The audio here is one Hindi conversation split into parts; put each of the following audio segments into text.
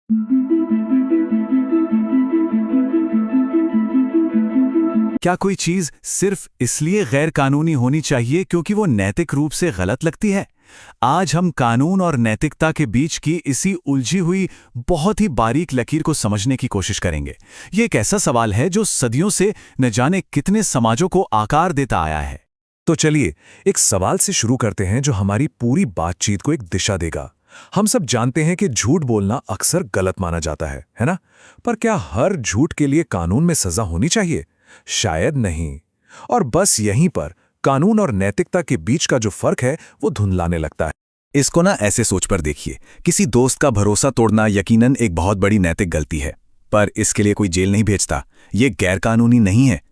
क्या कोई चीज सिर्फ इसलिए गैर कानूनी होनी चाहिए क्योंकि वो नैतिक रूप से गलत लगती है? आज हम कानून और नैतिकता के बीच की इसी उलझी हुई बहुत ही बारीक लकीर को समझने की कोशिश करेंगे। ये एक ऐसा सवाल है जो सदियों से न जाने कितने समाजों को आकार देता आया है। तो चलिए एक सवाल से शुरू करते हैं जो हमारी पूरी बातचीत को एक दिशा देगा। हम सब जानते हैं कि झूठ बोलना अक्सर गलत माना जाता है ना? पर क्या हर झूठ के लिए कानून में सजा होनी चाहिए? शायद नहीं। और बस यहीं पर कानून और नैतिकता के बीच का जो फर्क है वो धुंधलाने लगता है। इसको ना ऐसे सोच पर देखिए, किसी दोस्त का भरोसा तोड़ना यकीनन एक बहुत बड़ी नैतिक गलती है, पर इसके लिए कोई जेल नहीं भेजता, ये गैर कानूनी नहीं है।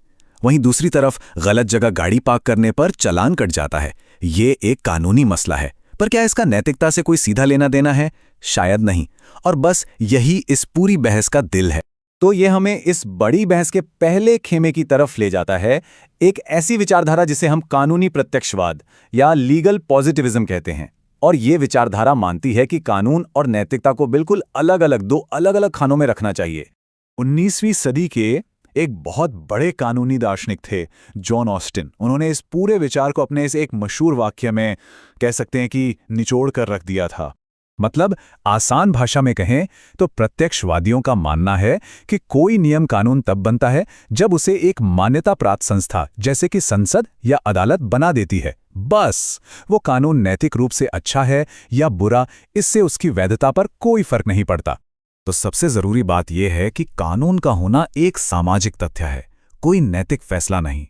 वहीं दूसरी तरफ गलत जगह गाड़ी पार्क करने पर चालान कट जाता है, ये एक कानूनी मसला है। पर क्या इसका नैतिकता से कोई सीधा लेना देना है? शायद नहीं। और बस यही इस पूरी बहस का दिल है। तो ये हमें इस बड़ी बहस के पहले खेमे की तरफ ले जाता है, एक ऐसी विचारधारा जिसे हम कानूनी प्रत्यक्षवाद या लीगल पॉजिटिविज्म कहते हैं। और ये विचारधारा मानती है कि कानून और नैतिकता को बिल्कुल दो अलग अलग खानों में रखना चाहिए। 19वीं सदी के एक बहुत बड़े कानूनी दार्शनिक थे जॉन ऑस्टिन। उन्होंने इस पूरे विचार को अपने इस एक मशहूर वाक्य में कह सकते हैं कि निचोड़ कर रख दिया था। मतलब आसान भाषा में कहें तो प्रत्यक्षवादियों का मानना है कि कोई नियम कानून तब बनता है जब उसे एक मान्यता प्राप्त संस्था जैसे कि संसद या अदालत बना देती है। बस वो कानून नैतिक रूप से अच्छा है या बुरा, इससे उसकी वैधता पर कोई फर्क नहीं पड़ता। तो सबसे जरूरी बात यह है कि कानून का होना एक सामाजिक तथ्य है, कोई नैतिक फैसला नहीं।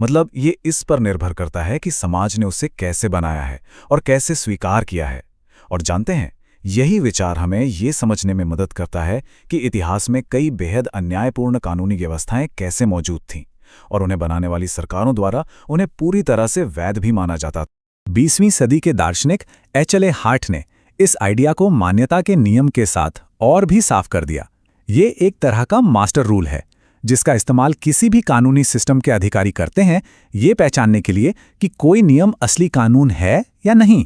मतलब ये इस पर निर्भर करता है कि समाज ने उसे कैसे बनाया है और कैसे स्वीकार किया है। और जानते हैं, यही विचार हमें ये समझने में मदद करता है कि इतिहास में कई बेहद अन्यायपूर्ण कानूनी व्यवस्थाएं कैसे मौजूद थीं और उन्हें बनाने वाली सरकारों द्वारा उन्हें पूरी तरह से वैध भी माना जाता। 20वीं सदी के दार्शनिक एच.एल.ए. हार्ट ने इस आइडिया को मान्यता के नियम के साथ और भी साफ कर दिया। ये एक तरह का मास्टर रूल है जिसका इस्तेमाल किसी भी कानूनी सिस्टम के अधिकारी करते हैं ये पहचानने के लिए कि कोई नियम असली कानून है या नहीं।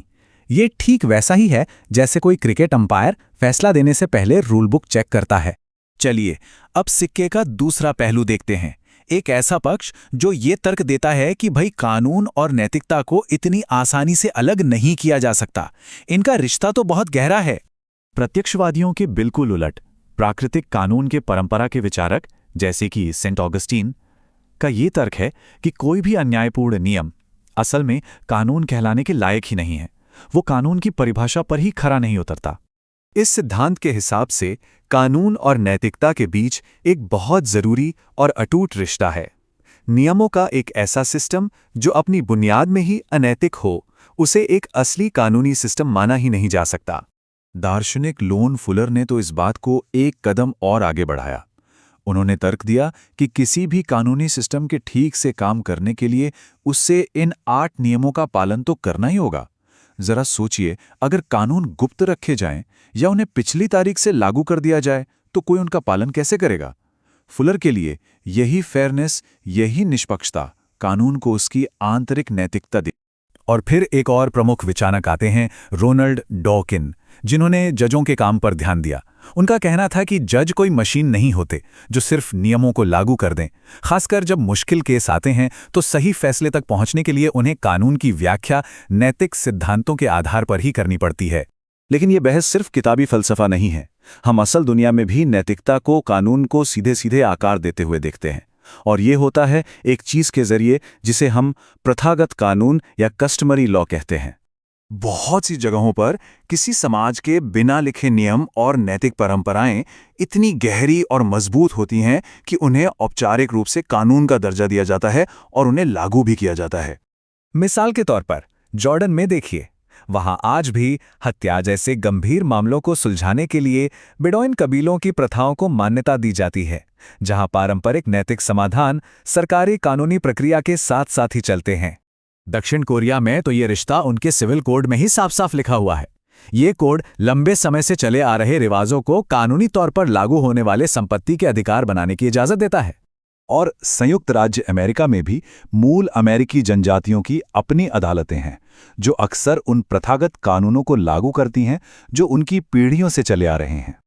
ये ठीक वैसा ही है जैसे कोई क्रिकेट अंपायर फैसला देने से पहले रूल बुक चेक करता है। चलिए अब सिक्के का दूसरा पहलू देखते हैं, एक ऐसा पक्ष जो ये तर्क देता है कि भाई कानून और नैतिकता को इतनी आसानी से अलग नहीं किया जा सकता, इनका रिश्ता तो बहुत गहरा है। प्रत्यक्षवादियों के बिल्कुल उलट प्राकृतिक कानून के परंपरा के विचारक जैसे कि सेंट ऑगस्टीन का ये तर्क है कि कोई भी अन्यायपूर्ण नियम असल में कानून कहलाने के लायक ही नहीं है, वो कानून की परिभाषा पर ही खरा नहीं उतरता। इस सिद्धांत के हिसाब से कानून और नैतिकता के बीच एक बहुत जरूरी और अटूट रिश्ता है। नियमों का एक ऐसा सिस्टम जो अपनी बुनियाद में ही अनैतिक हो, उसे एक असली कानूनी सिस्टम माना ही नहीं जा सकता। दार्शनिक लोन फुलर ने तो इस बात को एक कदम और आगे बढ़ाया। उन्होंने तर्क दिया कि किसी भी कानूनी सिस्टम के ठीक से काम करने के लिए उससे इन 8 नियमों का पालन तो करना ही होगा। जरा सोचिए, अगर कानून गुप्त रखे जाएं या उन्हें पिछली तारीख से लागू कर दिया जाए तो कोई उनका पालन कैसे करेगा? फुलर के लिए यही फेयरनेस, यही निष्पक्षता कानून को उसकी आंतरिक नैतिकता दी। और फिर एक और प्रमुख विचारक आते हैं, रोनाल्ड डॉकिन, जिन्होंने जजों के काम पर ध्यान दिया। उनका कहना था कि जज कोई मशीन नहीं होते जो सिर्फ नियमों को लागू कर दें। खासकर जब मुश्किल केस आते हैं तो सही फैसले तक पहुंचने के लिए उन्हें कानून की व्याख्या नैतिक सिद्धांतों के आधार पर ही करनी पड़ती है। लेकिन ये बहस सिर्फ किताबी फलसफा नहीं है। हम असल दुनिया में भी नैतिकता को कानून को सीधे सीधे आकार देते हुए देखते हैं, और ये होता है एक चीज के जरिए जिसे हम प्रथागत कानून या कस्टमरी लॉ कहते हैं। बहुत सी जगहों पर किसी समाज के बिना लिखे नियम और नैतिक परंपराएं इतनी गहरी और मजबूत होती हैं कि उन्हें औपचारिक रूप से कानून का दर्जा दिया जाता है और उन्हें लागू भी किया जाता है। मिसाल के तौर पर जॉर्डन में देखिए, वहां आज भी हत्या जैसे गंभीर मामलों को सुलझाने के लिए बेडोइन कबीलों की प्रथाओं को मान्यता दी जाती है, जहां पारंपरिक नैतिक समाधान सरकारी कानूनी प्रक्रिया के साथ साथ ही चलते हैं। दक्षिण कोरिया में तो ये रिश्ता उनके सिविल कोड में ही साफ साफ लिखा हुआ है। ये कोड लंबे समय से चले आ रहे रिवाजों को कानूनी तौर पर लागू होने वाले संपत्ति के अधिकार बनाने की इजाजत देता है। और संयुक्त राज्य अमेरिका में भी मूल अमेरिकी जनजातियों की अपनी अदालतें हैं जो अक्सर उन प्रथागत कानूनों को लागू करती हैं जो उनकी पीढ़ियों से चले आ रहे हैं।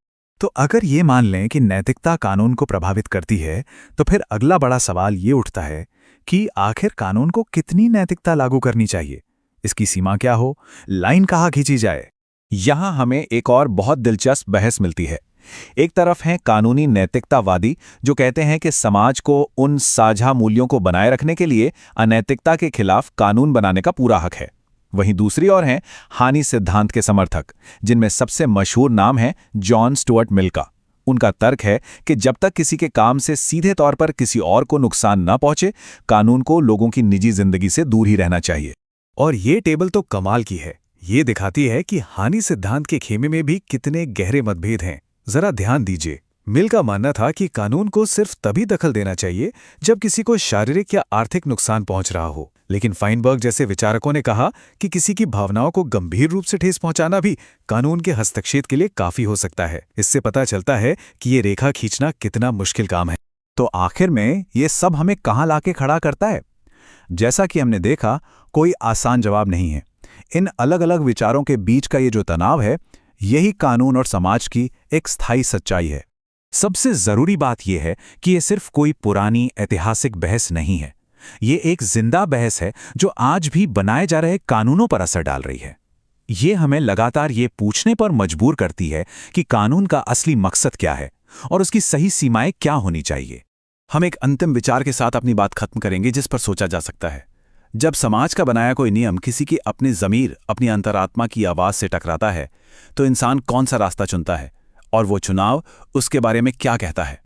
तो अगर ये मान लें कि नैतिकता कानून को प्रभावित करती है, तो फिर अगला बड़ा सवाल ये उठता है कि आखिर कानून को कितनी नैतिकता लागू करनी चाहिए? इसकी सीमा क्या हो? लाइन कहाँ खींची जाए? यहाँ हमें एक और बहुत दिलचस्प बहस मिलती है। एक तरफ हैं कानूनी नैतिकतावादी जो कहते हैं कि समाज को उन साझा मूल्यों को बनाए रखने के लिए अनैतिकता के खिलाफ कानून बनाने का पूरा हक है। वहीं दूसरी ओर हैं हानि सिद्धांत के समर्थक, जिनमें सबसे मशहूर नाम है जॉन स्टुअर्ट मिल का। उनका तर्क है कि जब तक किसी के काम से सीधे तौर पर किसी और को नुकसान न पहुंचे, कानून को लोगों की निजी जिंदगी से दूर ही रहना चाहिए। और ये टेबल तो कमाल की है। ये दिखाती है कि हानि सिद्धांत के खेमे में भी कितने गहरे मतभेद हैं। जरा ध्यान दीजिए। मिल का मानना था कि कानून को सिर्फ तभी दखल देना चाहिए जब किसी को शारीरिक या आर्थिक नुकसान पहुंच रहा हो, लेकिन फाइनबर्ग जैसे विचारकों ने कहा कि किसी की भावनाओं को गंभीर रूप से ठेस पहुंचाना भी कानून के हस्तक्षेप के लिए काफी हो सकता है। इससे पता चलता है कि ये रेखा खींचना कितना मुश्किल काम है। तो आखिर में ये सब हमें कहाँ लाके खड़ा करता है? जैसा कि हमने देखा, कोई आसान जवाब नहीं है। इन अलग अलग विचारों के बीच का ये जो तनाव है, यही कानून और समाज की एक स्थायी सच्चाई है। सबसे जरूरी बात यह है कि यह सिर्फ कोई पुरानी ऐतिहासिक बहस नहीं है। ये एक जिंदा बहस है जो आज भी बनाए जा रहे कानूनों पर असर डाल रही है। ये हमें लगातार ये पूछने पर मजबूर करती है कि कानून का असली मकसद क्या है और उसकी सही सीमाएं क्या होनी चाहिए। हम एक अंतिम विचार के साथ अपनी बात खत्म करेंगे जिस पर सोचा जा सकता है। जब समाज का बनाया कोई नियम किसी की अपनी ज़मीर, अपनी अंतरात्मा की आवाज़ से टकराता है, तो इंसान कौन सा रास्ता चुनता है और वो चुनाव उसके बारे में क्या कहता है?